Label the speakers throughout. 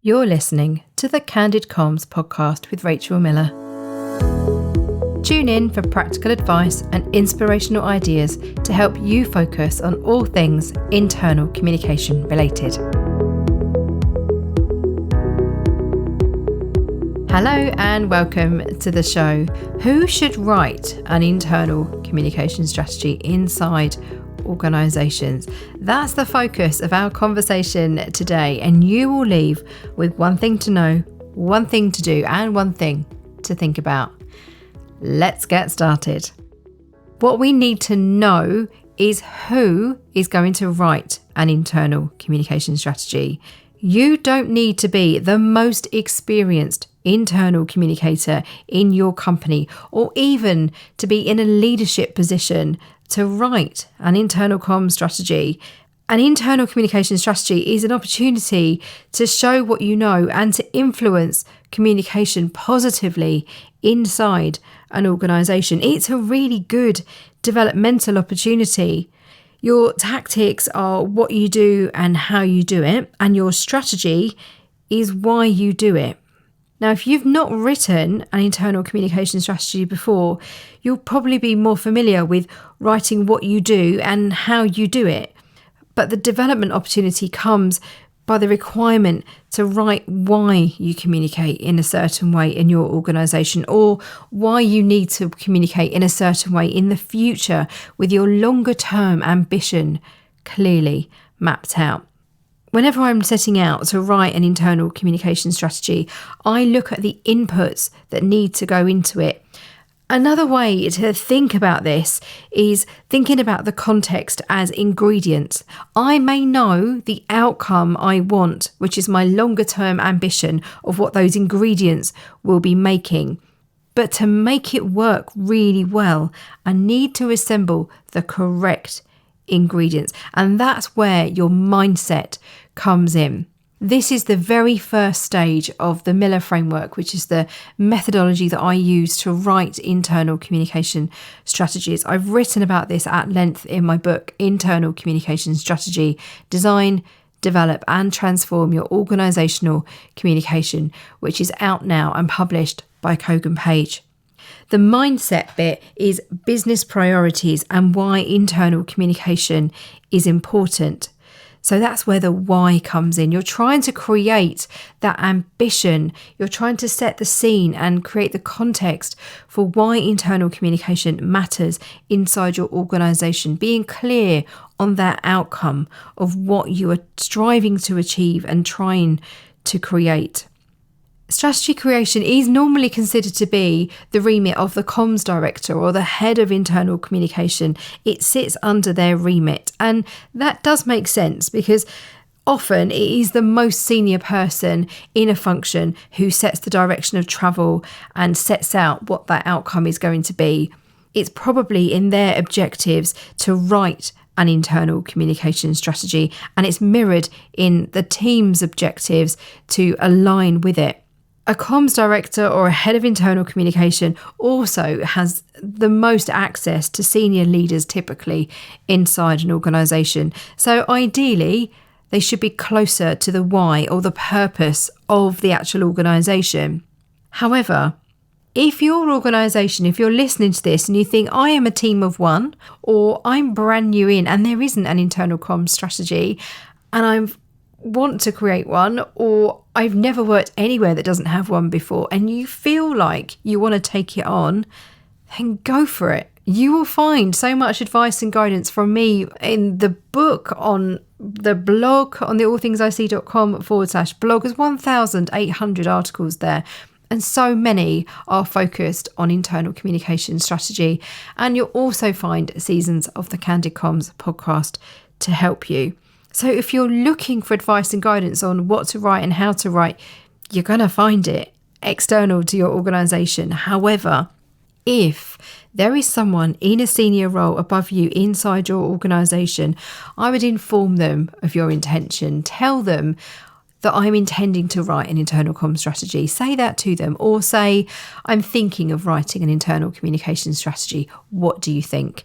Speaker 1: You're listening to the Candid Comms podcast with Rachel Miller. Tune in for practical advice and inspirational ideas to help you focus on all things internal communication related. Hello and welcome to the show. Who should write an internal communication strategy inside organisations? That's the focus of our conversation today, and you will leave with one thing to know, one thing to do, and one thing to think about. Let's get started. What we need to know is who is going to write an internal communication strategy. You don't need to be the most experienced internal communicator in your company, or even to be in a leadership position to write an internal comms strategy. An internal communication strategy is an opportunity to show what you know and to influence communication positively inside an organisation. It's a really good developmental opportunity. Your tactics are what you do and how you do it, and your strategy is why you do it. Now, if you've not written an internal communication strategy before, you'll probably be more familiar with writing what you do and how you do it. But the development opportunity comes by the requirement to write why you communicate in a certain way in your organisation, or why you need to communicate in a certain way in the future with your longer term ambition clearly mapped out. Whenever I'm setting out to write an internal communication strategy, I look at the inputs that need to go into it. Another way to think about this is thinking about the context as ingredients. I may know the outcome I want, which is my longer term ambition of what those ingredients will be making. But to make it work really well, I need to assemble the correct ingredients. And that's where your mindset comes in. This is the very first stage of the Miller framework, which is the methodology that I use to write internal communication strategies. I've written about this at length in my book, Internal Communication Strategy: Design, Develop and Transform Your Organisational Communication, which is out now and published by Kogan Page. The mindset bit is business priorities and why internal communication is important. So that's where the why comes in. You're trying to create that ambition. You're trying to set the scene and create the context for why internal communication matters inside your organisation, being clear on that outcome of what you are striving to achieve and trying to create. Strategy creation is normally considered to be the remit of the comms director or the head of internal communication. It sits under their remit. And that does make sense because often it is the most senior person in a function who sets the direction of travel and sets out what that outcome is going to be. It's probably in their objectives to write an internal communication strategy, and it's mirrored in the team's objectives to align with it. A comms director or a head of internal communication also has the most access to senior leaders typically inside an organisation. So ideally, they should be closer to the why or the purpose of the actual organisation. However, if your organisation, if you're listening to this and you think I am a team of one, or I'm brand new in and there isn't an internal comms strategy and I want to create one, or I've never worked anywhere that doesn't have one before, and you feel like you want to take it on, then go for it. You will find so much advice and guidance from me in the book, on the blog, on the allthingsic.com/blog. There's 1,800 articles there, and so many are focused on internal communication strategy. And you'll also find seasons of the Candid Comms podcast to help you. So if you're looking for advice and guidance on what to write and how to write, you're going to find it external to your organisation. However, if there is someone in a senior role above you inside your organisation, I would inform them of your intention. Tell them that I'm intending to write an internal comms strategy. Say that to them, or say, I'm thinking of writing an internal communication strategy. What do you think?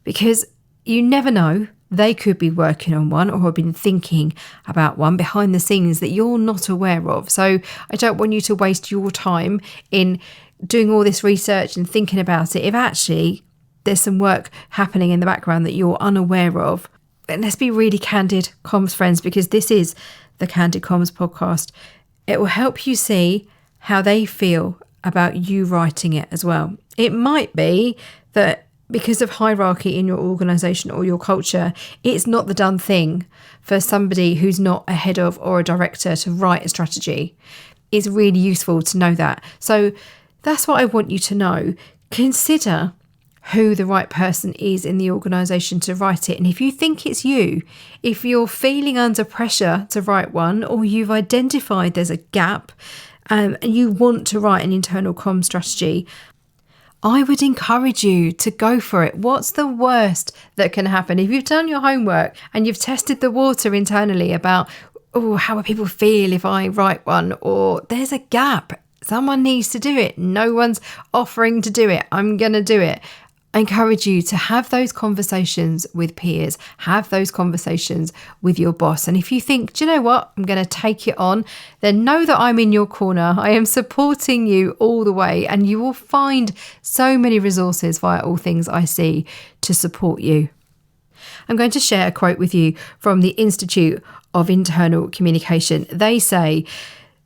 Speaker 1: Because you never know They could be working on one or have been thinking about one behind the scenes that you're not aware of. So I don't want you to waste your time in doing all this research and thinking about it if actually there's some work happening in the background that you're unaware of. And let's be really candid comms friends, because this is the Candid Comms podcast. It will help you see how they feel about you writing it as well. It might be that because of hierarchy in your organisation or your culture, it's not the done thing for somebody who's not a head of or a director to write a strategy. It's really useful to know that. So that's what I want you to know. Consider who the right person is in the organisation to write it. And if you think it's you, if you're feeling under pressure to write one, or you've identified there's a gap and you want to write an internal comm strategy, I would encourage you to go for it. What's the worst that can happen? If you've done your homework and you've tested the water internally about, how will people feel if I write one? Or there's a gap. Someone needs to do it. No one's offering to do it. I'm going to do it. I encourage you to have those conversations with peers, have those conversations with your boss. And if you think, do you know what, I'm going to take it on, then know that I'm in your corner. I am supporting you all the way, and you will find so many resources via All Things I See to support you. I'm going to share a quote with you from the Institute of Internal Communication. They say,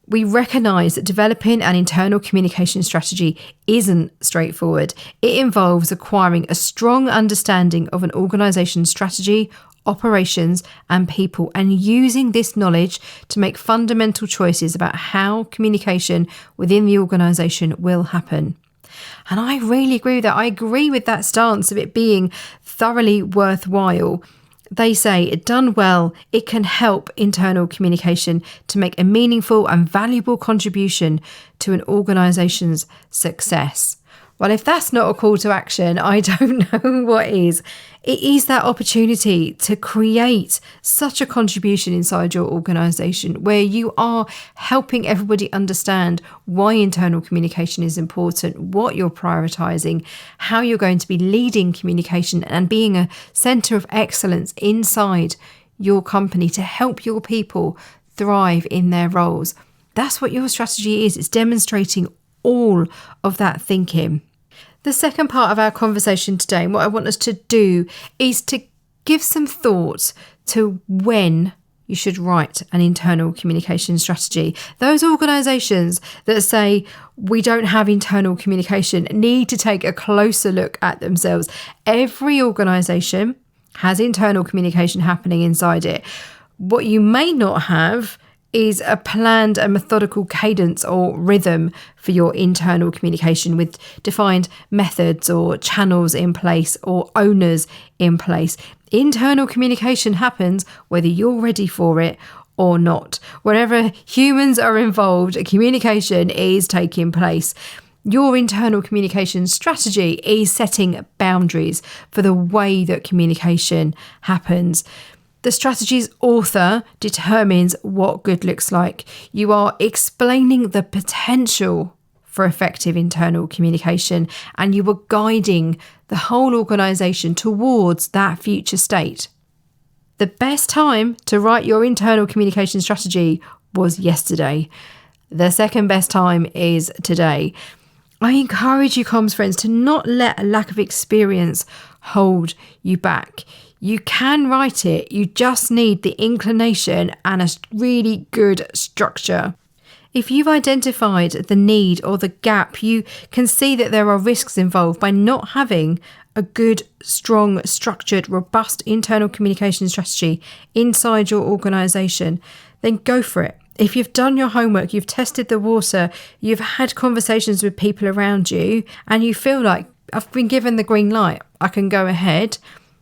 Speaker 1: "We recognise that developing an internal communication strategy isn't straightforward. It involves acquiring a strong understanding of an organisation's strategy, operations and people, and using this knowledge to make fundamental choices about how communication within the organisation will happen." And I really agree with that. I agree with that stance of it being thoroughly worthwhile. They say, done well, it can help internal communication to make a meaningful and valuable contribution to an organisation's success. Well, if that's not a call to action, I don't know what is. It is that opportunity to create such a contribution inside your organisation where you are helping everybody understand why internal communication is important, what you're prioritising, how you're going to be leading communication and being a centre of excellence inside your company to help your people thrive in their roles. That's what your strategy is. It's demonstrating all of that thinking. The second part of our conversation today, and what I want us to do, is to give some thought to when you should write an internal communication strategy. Those organisations that say we don't have internal communication need to take a closer look at themselves. Every organisation has internal communication happening inside it. What you may not have is a planned and methodical cadence or rhythm for your internal communication with defined methods or channels in place or owners in place. Internal communication happens whether you're ready for it or not. Wherever humans are involved, communication is taking place. Your internal communication strategy is setting boundaries for the way that communication happens. The strategy's author determines what good looks like. You are explaining the potential for effective internal communication, and you are guiding the whole organisation towards that future state. The best time to write your internal communication strategy was yesterday. The second best time is today. I encourage you, comms friends, to not let a lack of experience hold you back. You can write it, you just need the inclination and a really good structure. If you've identified the need or the gap, you can see that there are risks involved by not having a good, strong, structured, robust internal communication strategy inside your organisation, then go for it. If you've done your homework, you've tested the water, you've had conversations with people around you, and you feel like I've been given the green light, I can go ahead,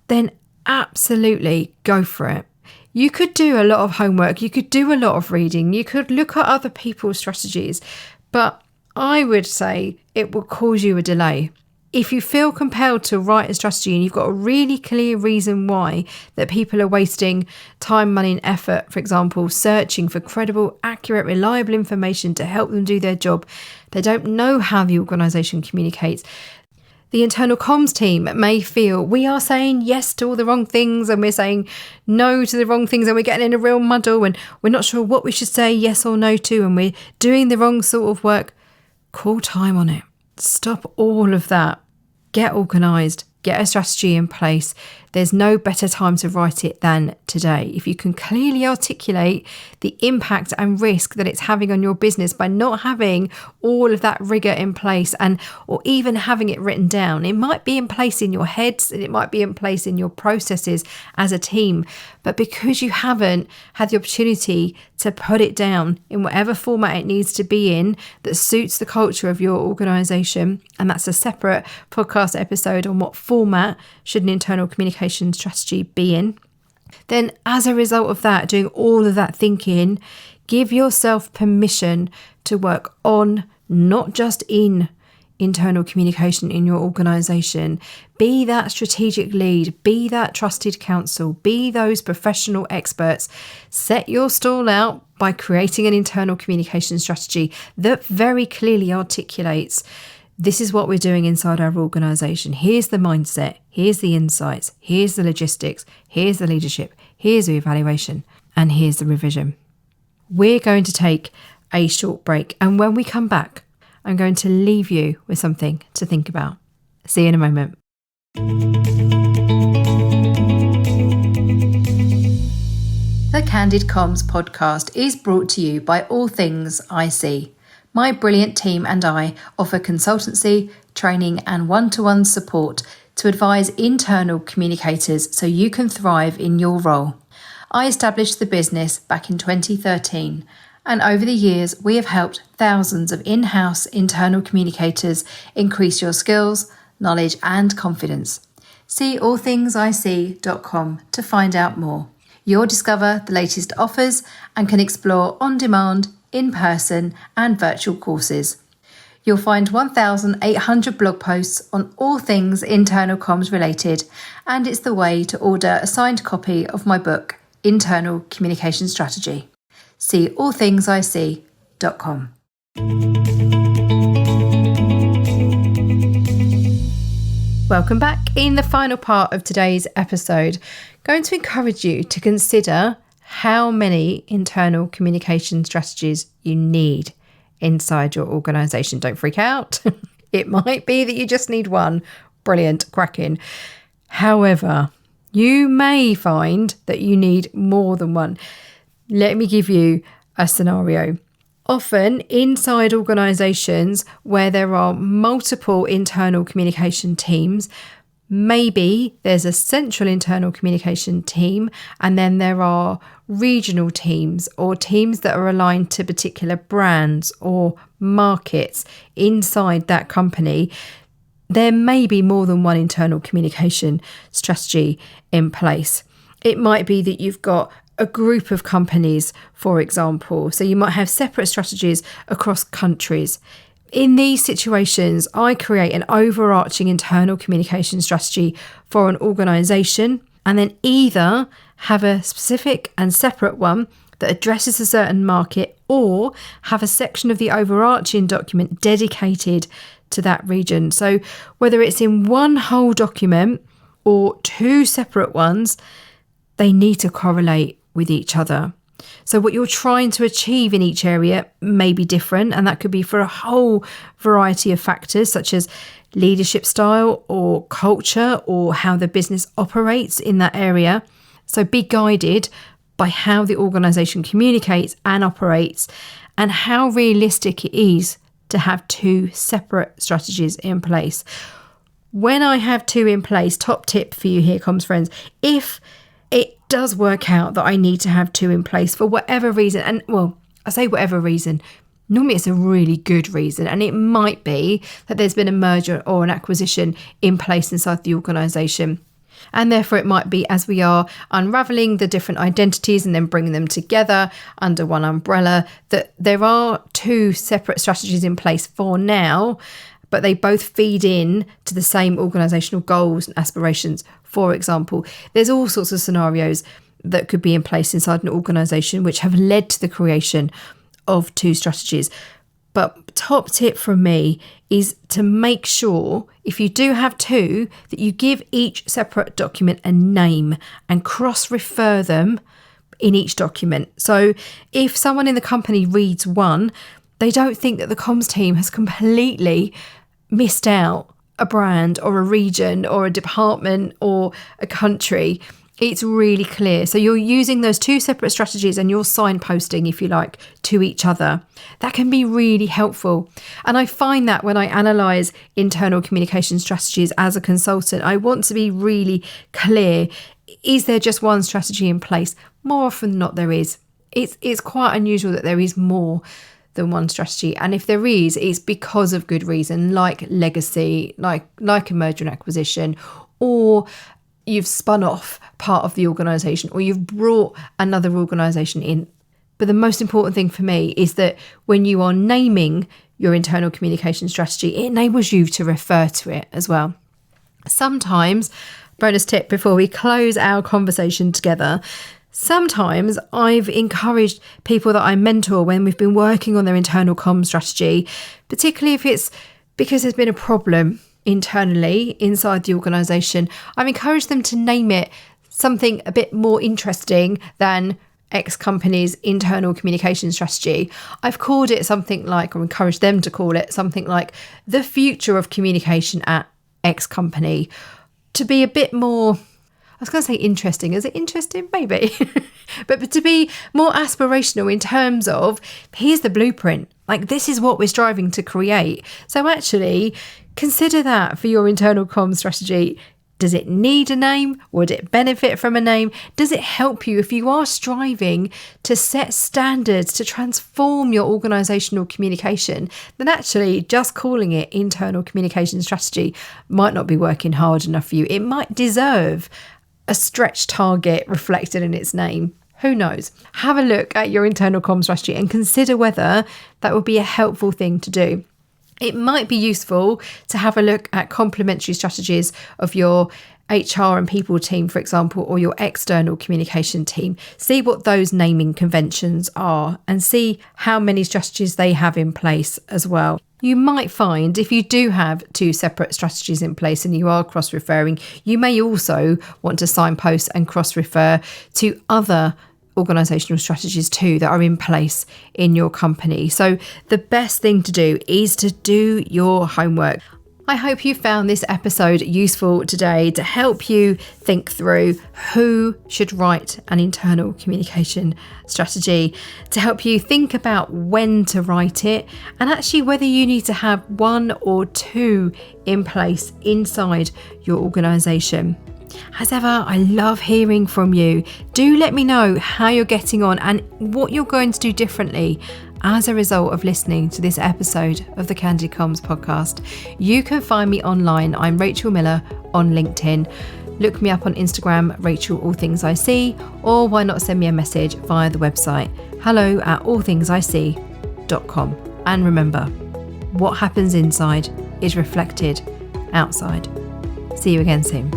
Speaker 1: then absolutely go for it. You could do a lot of homework, you could do a lot of reading, you could look at other people's strategies, but I would say it will cause you a delay. If you feel compelled to write a strategy and you've got a really clear reason why that people are wasting time, money and effort, for example, searching for credible, accurate, reliable information to help them do their job, they don't know how the organisation communicates, The internal comms team may feel we are saying yes to all the wrong things and we're saying no to the wrong things and we're getting in a real muddle and we're not sure what we should say yes or no to and we're doing the wrong sort of work. Call time on it. Stop all of that. Get organised. Get a strategy in place. There's no better time to write it than today. If you can clearly articulate the impact and risk that it's having on your business by not having all of that rigor in place or even having it written down, it might be in place in your heads and it might be in place in your processes as a team. But because you haven't had the opportunity to put it down in whatever format it needs to be in that suits the culture of your organisation, and that's a separate podcast episode on what format should an internal communication strategy be in, then as a result of that, doing all of that thinking, give yourself permission to work on, not just in, internal communication in your organisation. Be that strategic lead, be that trusted counsel, be those professional experts. Set your stall out by creating an internal communication strategy that very clearly articulates, this is what we're doing inside our organisation. Here's the mindset, here's the insights, here's the logistics, here's the leadership, here's the evaluation, and here's the revision. We're going to take a short break, and when we come back, I'm going to leave you with something to think about. See you in a moment. The Candid Comms podcast is brought to you by All Things IC. My brilliant team and I offer consultancy, training and one-to-one support to advise internal communicators so you can thrive in your role. I established the business back in 2013, and over the years we have helped thousands of in-house internal communicators increase your skills, knowledge and confidence. See allthingsic.com to find out more. You'll discover the latest offers and can explore on-demand, in-person and virtual courses. You'll find 1,800 blog posts on all things internal comms related, and it's the way to order a signed copy of my book, Internal Communication Strategy. See allthingsic.com. Welcome back. In the final part of today's episode, I'm going to encourage you to consider how many internal communication strategies you need inside your organisation. Don't freak out. It might be that you just need one. Brilliant, cracking. However, you may find that you need more than one. Let me give you a scenario. Often inside organisations where there are multiple internal communication teams, maybe there's a central internal communication team and then there are regional teams or teams that are aligned to particular brands or markets inside that company. There may be more than one internal communication strategy in place. It might be that you've got a group of companies, for example. So you might have separate strategies across countries. In these situations, I create an overarching internal communication strategy for an organisation and then either have a specific and separate one that addresses a certain market or have a section of the overarching document dedicated to that region. So whether it's in one whole document or two separate ones, they need to correlate with each other. So what you're trying to achieve in each area may be different, and that could be for a whole variety of factors such as leadership style or culture or how the business operates in that area. So be guided by how the organisation communicates and operates and how realistic it is to have two separate strategies in place. When I have two in place, top tip for you here, comms friends, if it does work out that I need to have two in place for whatever reason, and well, I say whatever reason, normally it's a really good reason, and it might be that there's been a merger or an acquisition in place inside the organisation. And therefore it might be as we are unravelling the different identities and then bringing them together under one umbrella, that there are two separate strategies in place for now, but they both feed in to the same organisational goals and aspirations. For example, there's all sorts of scenarios that could be in place inside an organisation which have led to the creation of two strategies. But top tip from me is to make sure, if you do have two, that you give each separate document a name and cross-refer them in each document. So if someone in the company reads one, they don't think that the comms team has completely missed out a brand or a region or a department or a country. It's really clear. So you're using those two separate strategies and you're signposting, if you like, to each other. That can be really helpful. And I find that when I analyse internal communication strategies as a consultant, I want to be really clear. Is there just one strategy in place? More often than not, there is. It's quite unusual that there is more than one strategy. And if there is, it's because of good reason, like legacy, like a merger and acquisition, or you've spun off part of the organisation, or you've brought another organisation in. But the most important thing for me is that when you are naming your internal communication strategy, it enables you to refer to it as well. Sometimes, bonus tip before we close our conversation together, sometimes I've encouraged people that I mentor when we've been working on their internal comms strategy, particularly if it's because there's been a problem internally inside the organisation, I've encouraged them to name it something a bit more interesting than X company's internal communication strategy. I've called it something like, or encouraged them to call it something like the future of communication at X company, to be a bit more, I was going to say interesting. Is it interesting? Maybe. but to be more aspirational in terms of, here's the blueprint. Like, this is what we're striving to create. So actually, consider that for your internal comms strategy. Does it need a name? Would it benefit from a name? Does it help you if you are striving to set standards to transform your organisational communication? Then actually just calling it internal communication strategy might not be working hard enough for you. It might deserve a stretch target reflected in its name. Who knows? Have a look at your internal comms strategy and consider whether that would be a helpful thing to do. It might be useful to have a look at complementary strategies of your HR and people team, for example, or your external communication team. See what those naming conventions are and see how many strategies they have in place as well. You might find if you do have two separate strategies in place and you are cross-referring, you may also want to signpost and cross-refer to other organisational strategies too that are in place in your company. So the best thing to do is to do your homework. I hope you found this episode useful today to help you think through who should write an internal communication strategy, to help you think about when to write it, and actually whether you need to have one or two in place inside your organisation. As ever, I love hearing from you. Do let me know how you're getting on and what you're going to do differently as a result of listening to this episode of the Candid Comms podcast. You can find me online. I'm Rachel Miller on LinkedIn. Look me up on Instagram, Rachel All Things I See, or why not send me a message via the website hello@allthingsiSee.com. And remember, what happens inside is reflected outside. See you again soon.